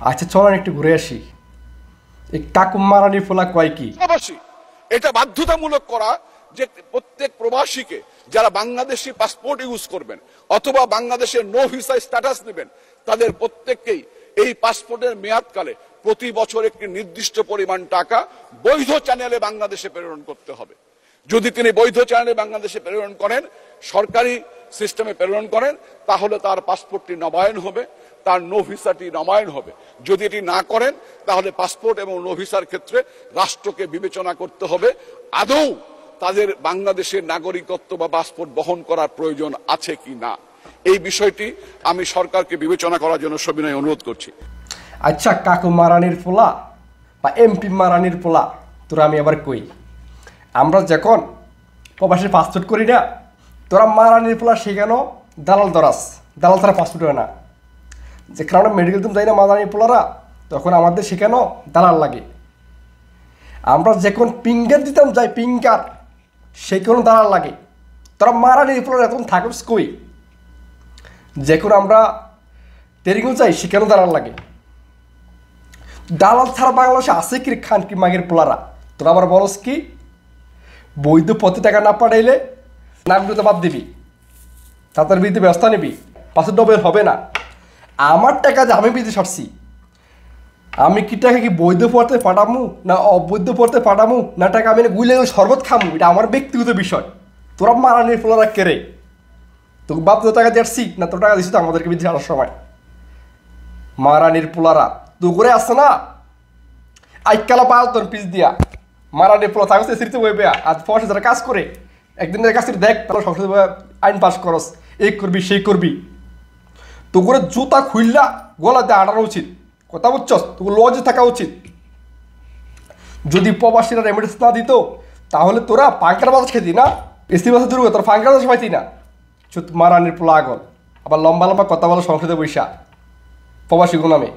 আচ্ছা চলেন একটু ঘুরে আসি। এই কাকু মারানি ফোলা কয় কি? প্রবাসী এটা বাধ্যতামূলক করা যে প্রত্যেক প্রবাসীকে যারা বাংলাদেশি পাসপোর্ট ইউজ করবেন অথবা বাংলাদেশের নো ভিসা স্ট্যাটাস নেবেন তাদের প্রত্যেককেই এই পাসপোর্টের মেয়াদকালে প্রতি বছর একটি নির্দিষ্ট পরিমাণ টাকা বৈধ চ্যানেলে বাংলাদেশে প্রেরণ করতে হবে। যদি তিনি বৈধ চ্যানেলে বাংলাদেশে প্রেরণ করেন, সরকারি সিস্টেমে প্রেরণ করেন, তাহলে তার পাসপোর্টটি নবায়ন হবে, তার নো ভিসাটি নবায়ন হবে। যদি এটি না করেন তাহলে পাসপোর্ট এবং নো ভিসার ক্ষেত্রে রাষ্ট্রকে বিবেচনা করতে হবে আদৌ তাদের বাংলাদেশের নাগরিকত্ব বা পাসপোর্ট বহন করার প্রয়োজন আছে কি না। এই বিষয়টি আমি সরকারকে বিবেচনা করার জন্য সবিনয় অনুরোধ করছি। আচ্ছা কাকু মারানির পোলা বা এমপি মারানির পোলা, তোরা আমি আবার কই, আমরা যখন প্রবাসী পাসপোর্ট করি না, তোরা মারানির পোলা সেখানে দালাল দরাস, দালাল তারা পাসপোর্ট হয় না। যেখানে আমরা মেডিকেল তুমি যাই না মারানির পোলারা, তখন আমাদের সেখানেও দালাল লাগে। আমরা যখন পিঙ্গার দিতাম যাই পিঙ্গার, সেখানেও দালাল লাগে। তোরা মারানির পোলারা এখন থাকিস কই? যখন আমরা টেরিংও যাই সেখানেও দালাল লাগে। দালাল ছাড়া বাংলাদেশে আছে কি খান কি মাগের পোলারা? তোরা আবার বলস কি বৈধ পথে টাকা না পাঠাইলে নাগরিকতা বাদ দিবি, তাদের বিরুদ্ধে ব্যবস্থা নিবি, পাঁচশো ডবল হবে না। আমার টাকা যে আমি বিদেশে সরছি, আমি কি টাকা কি বৈধ পথে পাঠামু না অবৈধ পথে পাঠামু, না টাকা আমি গুলে শরবত খামু, এটা আমার ব্যক্তিগত বিষয়। তোরা মারানির পোলারা কেড়ে তোকে বাপ তো টাকা দিচ্ছি না, তোর টাকা দিচ্ছি তো আমাদেরকে বিদেশে আসার সময়। মারানির পোলারা তো করে আসছে না, আইকালা পাল তোর পিস দিয়া মারানির পোলা থাকছে স্মৃতি বইবে। আজ পয়সা যারা কাজ করে একদিন কাজ করে দেখ, তারা সংসদে আইন পাস করস, এই করবি সেই করবি, তো করে জুতা খুললা গলা দিয়ে আটানো উচিত। কথা বুঝছস? তোকে লজে থাকা উচিত। যদি প্রবাসীরা রেমিডেন্স না দিত তাহলে তোরা ফাঙ্কার বাতাস খেতি না, এসি বাসে দূর তোর ফাঙ্কার বাতাস পাইতি না। মারানির পোলা আগল আবার লম্বা লম্বা কথা বলো সংসদে বৈশা প্রবাসী নামে।